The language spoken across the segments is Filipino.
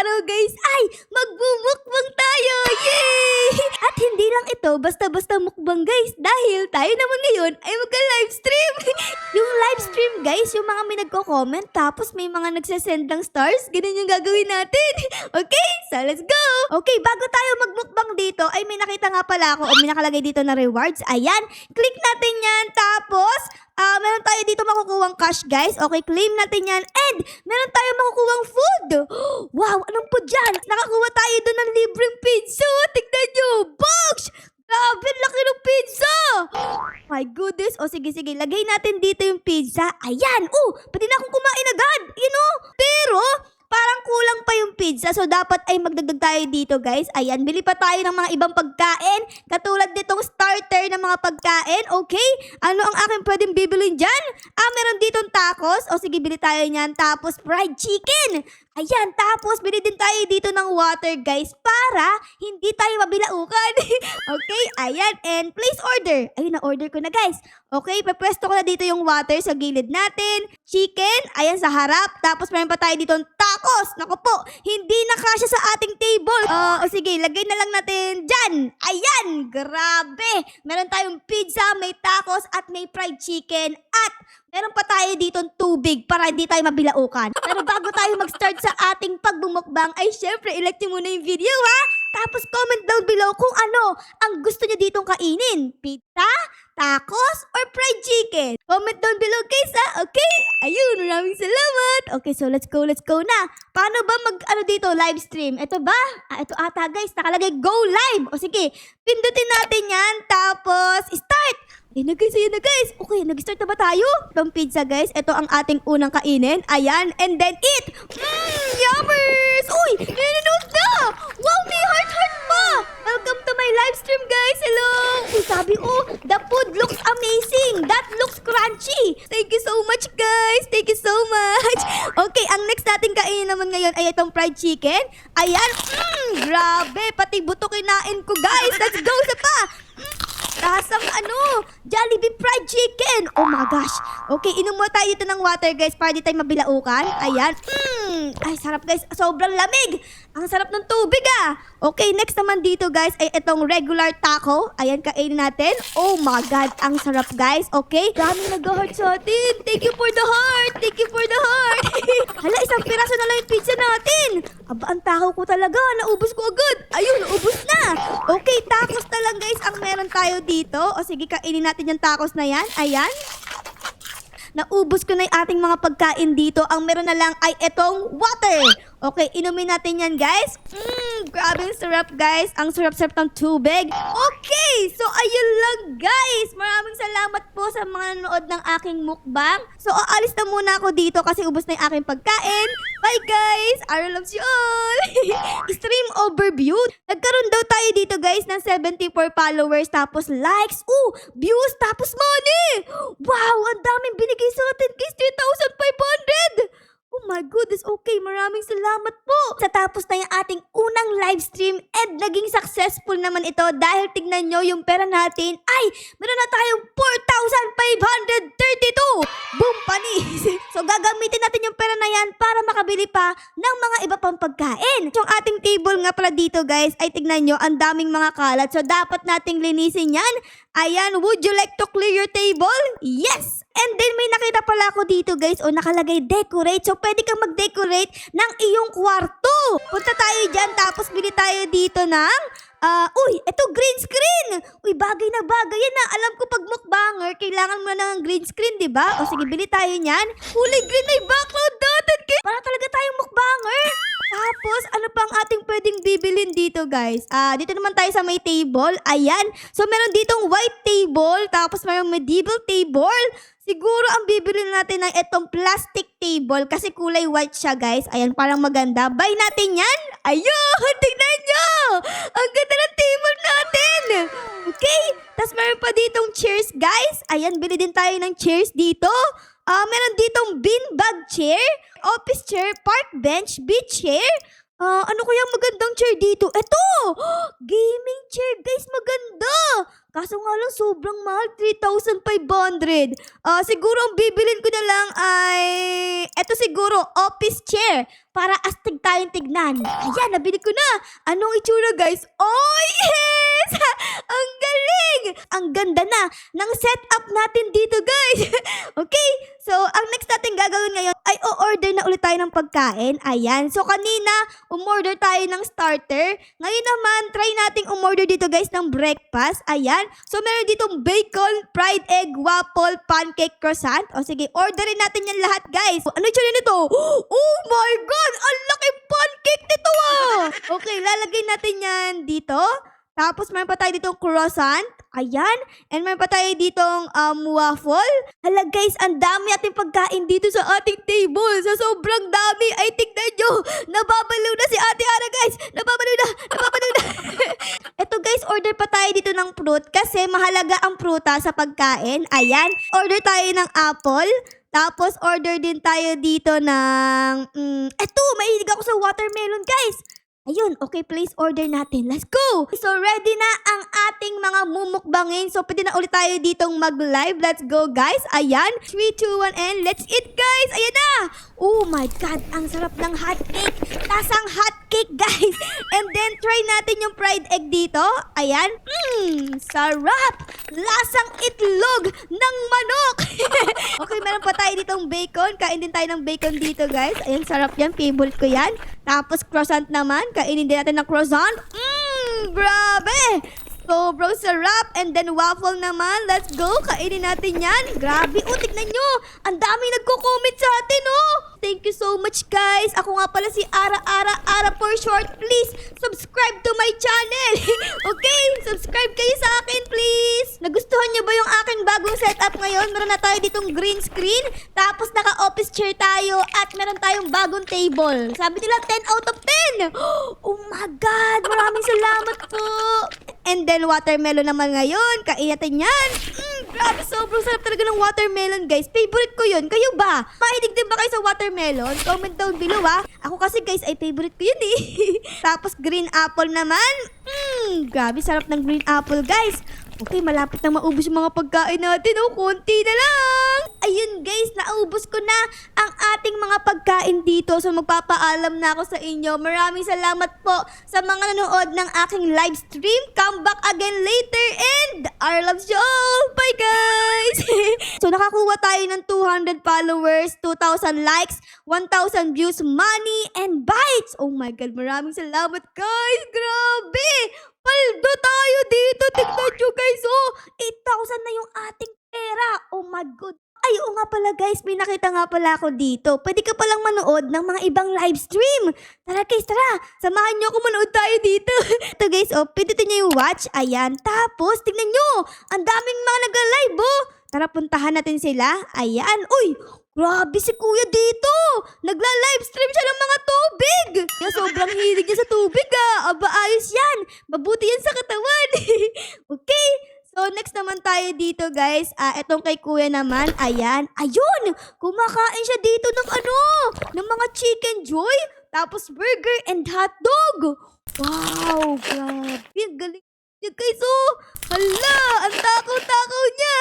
araw guys ay magbumukbang tayo! Yay! At hindi lang ito basta-basta mukbang guys dahil tayo naman ngayon ay magka-livestream. Yung livestream guys, yung mga may nagko-comment tapos may mga nagsasend ng stars, ganun yung gagawin natin. Okay, so let's go! Okay, bago tayo magmukbang dito ay may nakita nga pala ako o may nakalagay dito na rewards. Ayan, click natin yan tapos meron tayo dito makukuhang cash guys. Okay, claim natin yan. And meron tayo makukuhang food. Wow, anong food dyan? Nakakuha tayo doon ng libreng pizza. Tignan nyo. Box! Grabe, laki ng pizza. My goodness. O sige, lagay natin dito yung pizza. Ayan. Pwede na akong kumain agad. You know? Pero parang kulang pa yung pizza. So, dapat ay magdagdag tayo dito, guys. Ayan, bili pa tayo ng mga ibang pagkain. Katulad nitong starter ng mga pagkain. Okay? Ano ang aking pwedeng bibilin dyan? Meron ditong tacos. O, sige, bili tayo niyan. Tapos, fried chicken. Ayan, tapos, bili din tayo dito ng water, guys. Para hindi tayo mabilaukan. Okay? Ayan, and place order. Ayun, na-order ko na, guys. Okay, papwesto ko na dito yung water sa gilid natin. Chicken, ayan sa harap. Tapos, meron pa tayo dito tacos. Naku po, hindi na kasya sa ating table. O sige, lagay na lang natin dyan. Ayan, grabe. Meron tayong pizza, may tacos, at may fried chicken. At meron pa tayo dito tubig para hindi tayo mabilaukan. Pero bago tayo mag-start sa ating pagbumukbang, ay syempre, ilike nyo muna yung video ha. Tapos comment down below kung ano ang gusto nyo ditong kainin. Pizza, tacos, or fried chicken? Comment down below guys ha. Okay? Ayun, maraming salamat. Okay, so let's go na. Paano ba dito, live stream? Ito ba? Ito ata guys, nakalagay go live. O sige, pindutin natin yan. Tapos, start. Ayan na guys. Okay, nag-start na ba tayo? Itong pizza guys, ito ang ating unang kainin. Ayan, and then eat! Yummers! Uy, nanonood na! Wow, may heart pa! Welcome to my live stream guys! Hello! Uy, sabi the food looks amazing! That looks crunchy! Thank you so much guys! Thank you so much! Okay, ang next natin kainin naman ngayon ay itong fried chicken. Ayan, grabe! Pati buto kinain ko guys! Let's go sa pa! Lasang Jollibee fried chicken. Oh my gosh. Okay, inom mo tayo dito ng water guys para di tayo mabilaukan. Ayan. Ay, sarap guys. Sobrang lamig. Ang sarap ng tubig Okay, next naman dito guys ay itong regular taco. Ayan, kainin natin. Oh my God. Ang sarap guys. Okay. Daming nag-heart sa atin. Thank you for the heart. Thank you for the heart. Hala, isang piraso na lang yung pizza natin. Aba, ang takaw ko talaga. Naubos ko agad. Ayun, naubos na. Okay, tacos na lang guys ang meron tayo dito. O sige, kainin natin yung tacos na yan. Ayan. Naubos ko na yung ating mga pagkain dito. Ang meron na lang ay itong water. Okay, inumin natin yan guys. Grabe ang sarap guys. Ang sarap-sarap ng tubig. Okay, so ayun lang guys. Maraming salamat po sa mga nanood ng aking mukbang. So aalis na muna ako dito kasi ubos na yung aking pagkain. Bye guys. Ara loves you all. Stream overview. Nagkaroon daw tayo dito guys ng 74 followers tapos likes. Views tapos money. Wow, ang daming binigay sa atin guys. 3,500. Oh my goodness, okay, maraming salamat po. Sa tapos na yung ating unang live stream and naging successful naman ito dahil tignan nyo yung pera natin ay meron na tayong 4,532. Boom, panis. So gagamitin natin yung pera na yan para makabili pa ng mga iba pang pagkain. Yung ating table nga pala dito guys ay tignan nyo ang daming mga kalat. So dapat nating linisin yan. Ayan, would you like to clear your table? Yes! And then may nakita pala ako dito guys o nakalagay decorate. So pwede kang mag-decorate ng iyong kwarto. Punta tayo dyan tapos bili tayo dito ng ito green screen. Uy, bagay na bagay yan na. Alam ko pag mukbanger, kailangan mo na ng green screen, di ba? O sige, bili tayo niyan. Kulay green ay background natin guys. Para talaga tayong mukbanger. Tapos, ano pang ating pwedeng bibilin dito guys? Dito naman tayo sa may table. Ayan. So, meron ditong white table. Tapos, meron medieval table. Siguro ang bibili natin ay itong plastic table kasi kulay white siya guys. Ayan, parang maganda. Buy natin yan. Ayun, tignan nyo. Ang ganda ng table natin. Okay. Tapos meron pa ditong chairs guys. Ayan, bili din tayo ng chairs dito. Meron ditong beanbag chair, office chair, park bench, beach chair. Ano kaya magandang chair dito? Ito! Gaming chair, guys, maganda! Kaso nga lang, sobrang mahal, 3,500. Siguro ang bibilin ko na lang ay Ito siguro, office chair. Para astig tayong tignan. Ayan, nabili ko na. Anong itsura, guys? Oh, yes! Ang galing! Ang ganda na ng setup natin dito, guys. Okay, so ang next natin gagawin ngayon ay o-order na ulit tayo ng pagkain. Ayan, so kanina, umorder tayo ng starter. Ngayon naman, try nating umorder dito, guys, ng breakfast. Ayan, so meron ditong bacon, fried egg, waffle, pancake, croissant. O sige, orderin natin yan lahat, guys. Ano itsura nito? Oh my God! Ang laking pancake nito Okay, lalagay natin yan dito. Tapos meron pa tayo ditong croissant. Ayan. And meron pa tayo ditong waffle. Hala guys, ang dami ating pagkain dito sa ating table. Sa sobrang dami. Ay, tignan nyo. Nababaliw na si Ate Ana, guys. Nababaliw na. Eto guys, order pa tayo dito ng fruit kasi mahalaga ang pruta sa pagkain. Ayan. Order tayo ng apple. Tapos, order din tayo dito ng... eto, mahilig ako sa watermelon, guys. Ayun, okay, place order natin. Let's go! So, ready na ang ating mga mumukbangin. So, pwede na ulit tayo ditong mag-live. Let's go, guys. Ayan. 3, 2, 1, and let's eat, guys. Ayan na! Oh my God, ang sarap ng hot cake. Lasang hot cake, guys. And then, try natin yung fried egg dito. Ayan. Sarap! Lasang itlog ng manok. Okay, meron pa tayo ditong bacon. Kain din tayo ng bacon dito, guys. Ayan, sarap yan. Favorite ko yan. Tapos, croissant naman. Kainin din natin ng croissant. Grabe! Sobrang sarap. And then, waffle naman. Let's go. Kainin natin yan. Grabe. Oh, tignan nyo. Ang dami nagko-comment sa atin, oh. Thank you so much, guys. Ako nga pala si Ara for short. Please, subscribe to my channel. Okay? Subscribe kayo sa akin, please. Nagustuhan nyo ba yung aking bagong setup ngayon? Meron na tayo ditong green screen. Tapos, naka-office chair tayo. At meron tayong bagong table. Sabi nila, 10 out of 10. Oh my God. Maraming salamat po. And then, watermelon naman ngayon. Kain natin yan. Grabe, sobrang sarap talaga ng watermelon, guys. Favorite ko yun. Kayo ba? Mahilig din ba kayo sa watermelon? Comment down below, Ako kasi, guys, ay favorite ko yun, eh. Tapos, green apple naman. Grabe, sarap ng green apple, guys. Okay, malapit na maubos yung mga pagkain natin, oh. Konti na lang. Ayun, guys, naubos ko na ang ating mga pagkain dito. So, magpapaalam na ako sa inyo. Maraming salamat po sa mga nanood ng aking live stream. Come back again later and our loves you all. Bye, guys! So, nakakuha tayo ng 200 followers, 2,000 likes, 1,000 views, money, and bites. Oh my God, maraming salamat, guys. Grabe! Paldo tayo dito. Tignan nyo, guys, oh. 8,000 na yung ating pera. Oh my God. Ay, oo nga pala, guys. May nakita nga pala ako dito. Pwede ka palang manood ng mga ibang live stream. Tara, guys, tara. Samahan nyo ako manood tayo dito. Ito, guys, oh. Pindutin nyo yung watch. Ayan. Tapos, tignan nyo. Ang daming mga nag-live, oh. Tara, puntahan natin sila. Ayan. Uy, grabe si kuya dito. Nagla-livestream siya ng mga tubig. Sobrang hilig niya sa tubig, Aba, ayos yan. Mabuti yan sa katawan. Okay. So, next naman tayo dito, guys. Etong kay kuya naman. Ayan. Ayun. Kumakain siya dito ng ng mga chicken joy. Tapos burger and hotdog. Wow, grabe. Galing. Guys, oh. Hala, ang takaw-takaw niya.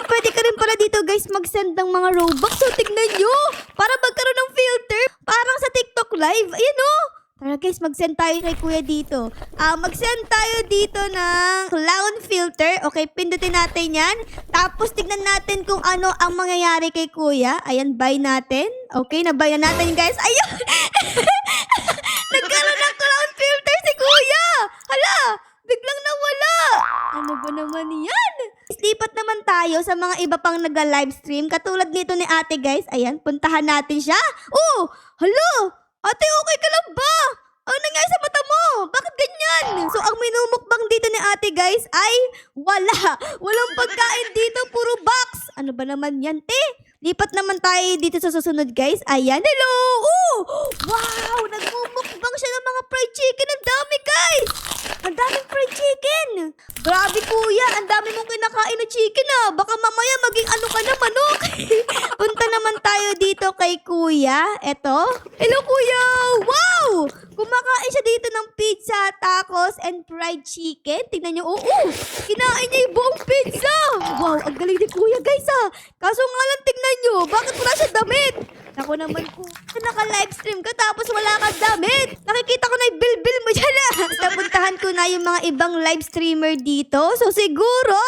Pwede ka rin pala dito, guys, mag-send ng mga Robux. So, tignan nyo. Para magkaroon ng filter. Parang sa TikTok live. Ayan, oh. Tara, guys, mag-send tayo kay kuya dito. Mag-send tayo dito ng clown filter. Okay, pindutin natin yan. Tapos, tignan natin kung ano ang mangyayari kay kuya. Ayan, buy natin. Okay, na-buy na natin, guys. Ayun! Nagkaroon ng clown filter si kuya. Hala! Biglang nawala. Ano ba naman yan? Lipat naman tayo sa mga iba pang nag-livestream. Katulad nito ni ate, guys. Ayan, puntahan natin siya. Oh! Hello! Ate, okay ka lang ba? Ano nangyari sa mata mo? Bakit ganyan? So, ang minumukbang dito ni ate, guys, ay wala. Walang pagkain dito, puro box. Ano ba naman yan, te? Lipat naman tayo dito sa susunod, guys. Ayan, hello! Oh! Wow! Nagmumukbang siya ng mga fried chicken. Ang dami, guys! Ang daming fried chicken! Grabe kuya, ang dami mong kinakain na chicken ah. Baka mamaya maging ano ka na, manok. Punta naman tayo dito kay kuya. Eto. Hello kuya! Wow! Kumakain siya dito ng pizza, tacos, and fried chicken. Tingnan niyo, oo. Kinain niya yung buong pizza. Wow, ang galing ni kuya guys ah. Kaso nga lang tingnan niyo, bakit wala siya damit? Ako naman po, naka-livestream ka tapos wala kang damit. Nakikita ko na yung bill mo dyan ah. Napuntahan ko na yung mga ibang live streamer dito. So siguro,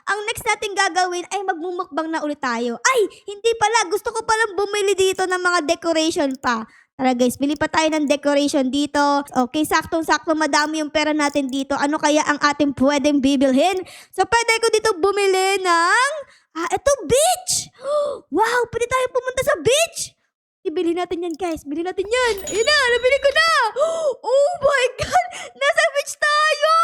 ang next natin gagawin ay magmumukbang na ulit tayo. Ay, hindi pala. Gusto ko palang bumili dito ng mga decoration pa. Tara guys, bili pa tayo ng decoration dito. Okay, saktong-sakto madami yung pera natin dito. Ano kaya ang ating pwedeng bibilhin? So pwede ko dito bumili ng... eto beach! Wow, pwede tayo pumunta sa beach! Ibili natin yan guys, bili natin yan. Ayun na, nabili ko na! Oh my God! Nasa beach tayo!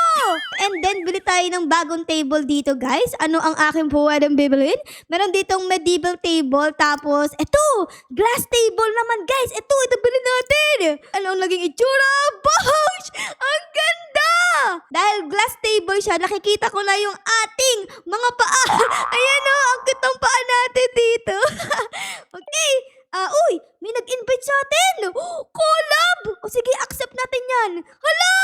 And then, bili tayo ng bagong table dito guys. Ano ang aking pwedeng bibilhin? Meron ditong medieval table, tapos, eto! Glass table naman guys! Ito bili natin! Ano ang naging itsura? Bosh! Ang ganda! Dahil glass table siya, nakikita ko na yung ating mga paa. Ayan o, ang cute ng paa natin dito. Okay. Uy, may nag-invite sa atin. Collab! O sige, accept natin yan. Hala!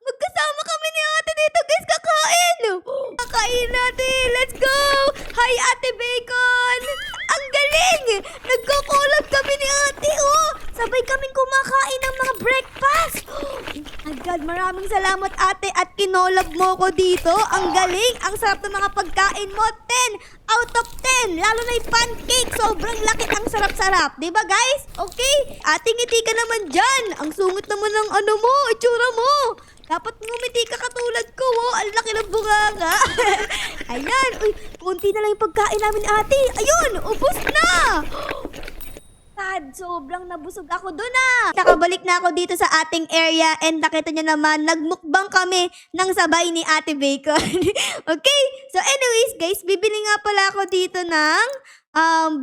Magkasama kami ni ate dito, guys, kakain. Kakain natin. Let's go! Hi, Ate Bacon! Ang galing! Nagko-collab kami ni ate, oh! Sabay kaming kumakain ng mga breakfast. Oh my God, maraming salamat ate at kinolab mo ko dito. Ang galing! Ang sarap ng mga pagkain mo. 10 out of 10. Lalo na yung pancake. Sobrang laki, ang sarap-sarap. Diba guys? Okay? Ate, ngiti ka naman dyan. Ang sungit naman ng ano mo, itsura mo. Dapat ngumiti ka katulad ko, oh. Ang laki ng bunganga. Ayan. Uy, konti na lang yung pagkain namin ate. Ayun, ubos na. Sad, sobrang nabusog ako doon ah. Nakabalik na ako dito sa ating area and nakita niyo naman, nagmukbang kami ng sabay ni Ate Bacon. Okay? So anyways guys, bibili nga pala ako dito ng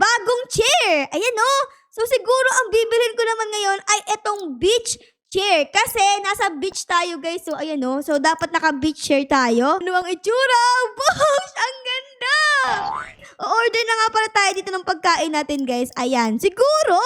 bagong chair. Ayan oh. So siguro ang bibilhin ko naman ngayon ay itong beach chair. Kasi nasa beach tayo guys. So ayan oh. So dapat naka-beach chair tayo. Ano ang itsura? Bosh! Ang ganda! O-order na nga pala tayo dito ng pagkain natin guys. Ayan. Siguro,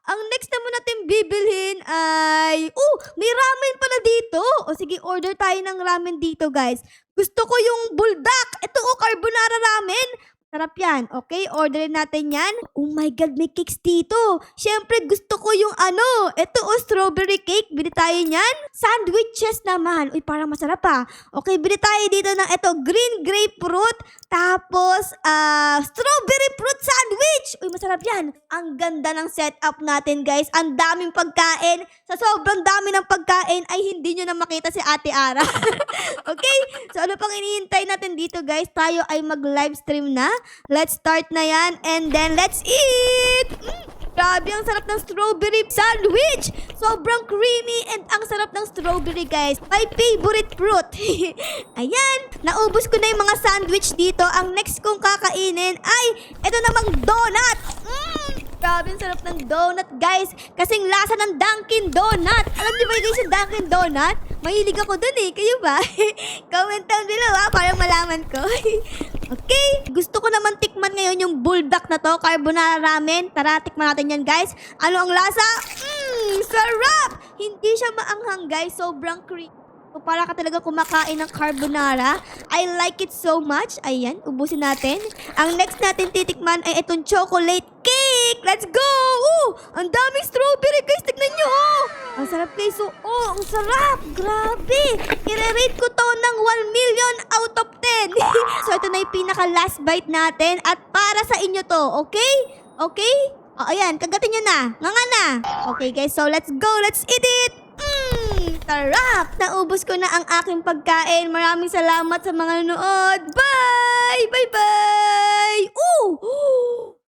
ang next naman natin bibilhin ay... may ramen pala dito. O sige, order tayo ng ramen dito guys. Gusto ko yung buldak. Ito carbonara ramen. Sarap yan. Okay, orderin natin yan. Oh my God, may cakes dito. Siyempre, gusto ko yung ano. Ito strawberry cake. Bili tayo niyan. Sandwiches naman. Uy, parang masarap ah. Okay, bili tayo dito ng ito. Green grapefruit. Tapos, strawberry fruit sandwich. Uy, masarap yan. Ang ganda ng setup natin, guys. Ang daming pagkain. Sa sobrang dami ng pagkain, ay hindi nyo na makita si Ate Ara. Okay? So, ano pang inihintay natin dito, guys? Tayo ay mag-live stream na. Let's start na yan. And then, let's eat! Grabe, ang sarap ng strawberry sandwich. Sobrang creamy and ang sarap ng strawberry, guys. My favorite fruit. Ayan. Naubos ko na yung mga sandwich dito. Ang next kong kakainin ay ito namang donut. Grabe, ang sarap ng donut, guys. Kasing lasa ng Dunkin' Donut. Alam niyo ba guys yung Dunkin' Donut? Mahilig ako dun eh. Kayo ba? Comment down below ha, para malaman ko. Okay. Gusto ko naman tikman ngayon yung buldak na to. Carbonara ramen. Tara, tikman natin yan, guys. Ano ang lasa? Sarap! Hindi siya maanghang, guys. Sobrang creamy. So, para ka talaga kumakain ng carbonara. I like it so much. Ayan, ubusin natin. Ang next natin titikman ay itong chocolate cake. Let's go! Ang daming strawberry, guys. Tignan nyo, oh. Ang sarap, guys. Ang sarap. Grabe. I-rate ko to ng 1 million out of 10. So, ito na yung pinaka-last bite natin. At para sa inyo to, okay? Okay? Ayan, kagatin nyo na. Nga na. Okay, guys. So, let's go. Let's eat it. Sarap! Naubos ko na ang aking pagkain. Maraming salamat sa mga nanood. Bye! Bye-bye!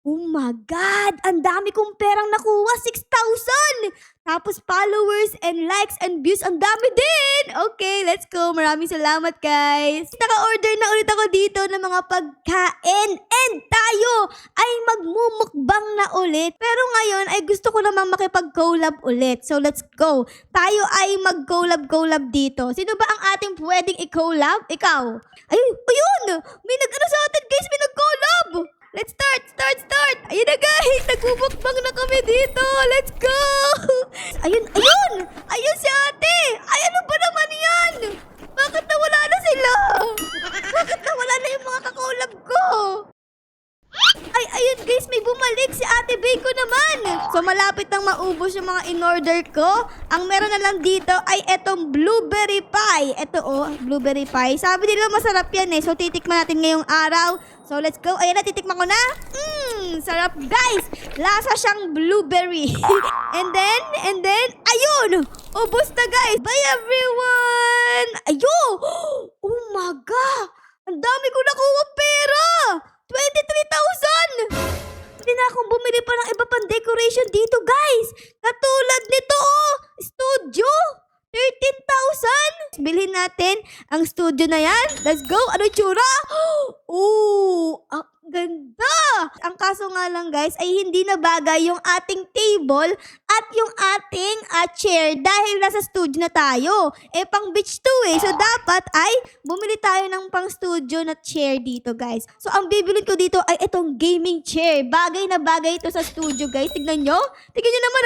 Oh my God! Ang dami kong perang nakuha. 6,000! Tapos followers and likes and views, ang dami din! Okay, let's go. Maraming salamat, guys. Naka-order na ulit ako dito ng mga pagkain. And tayo ay magmumukbang na ulit. Pero ngayon ay gusto ko namang makipag-collab ulit. So let's go. Tayo ay mag-collab dito. Sino ba ang ating pwedeng i-collab? Ikaw. Ayun! May nag-ano sa atin, guys. May nag-collab! Let's start! Ayun na, guys! Nagmumukbang na kami dito! Let's go! Ayun! Ayun si ate! Ay, ano ba naman yan? Bakit nawala na sila? Bakit nawala na yung mga kakolab ko? Ay, ayun guys, may bumalik si Ate Biko naman. So, malapit nang maubos yung mga in-order ko. Ang meron na lang dito ay etong blueberry pie. Ito blueberry pie. Sabi nila masarap yan eh. So, titikman natin ngayong araw. So, let's go. Ayan na, titikman ko na. Sarap guys. Lasa siyang blueberry. and then, ayun. Ubos na guys. Bye everyone. Ayun. Oh my God. Ang dami ko nakuha pera. 23,000! Pwede na akong bumili pa ng iba pang decoration dito, guys. Katulad nito, studio. 13,000. Bilhin natin ang studio na yan. Let's go. Ano yung tsura? Ang ganda. Ang kaso nga lang, guys, ay hindi na bagay yung ating table at yung ating chair dahil nasa studio na tayo. Pang beach to eh. So, dapat ay bumili tayo ng pang studio na chair dito, guys. So, ang bibilin ko dito ay itong gaming chair. Bagay na bagay ito sa studio, guys. Tignan nyo. Tignan nyo naman,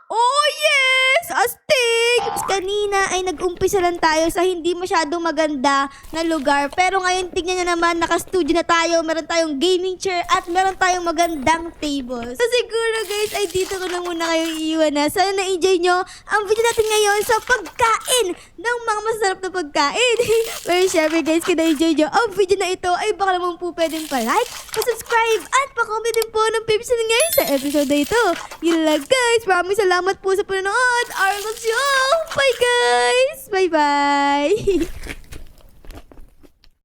Oh, yes! Astig! Kanina ay nag-umpisa lang tayo sa hindi masyadong maganda na lugar. Pero ngayon, tignan nyo naman, naka-studio na tayo. Meron tayong gaming chair at meron tayong magandang tables. So, siguro guys, ay dito ko na muna kayo iiwan na. Sana na-enjoy nyo ang video natin ngayon sa pagkain ng mga masarap na pagkain. Pero syempre guys, kung na-enjoy nyo ang video na ito, ay baka naman po pwedeng pa-like, pa-subscribe, at pa-comment din po ng pips na ngayon sa episode na ito. Yun lang guys, maraming salamat po sa panonood. Arlos you! Bye guys! Bye-bye!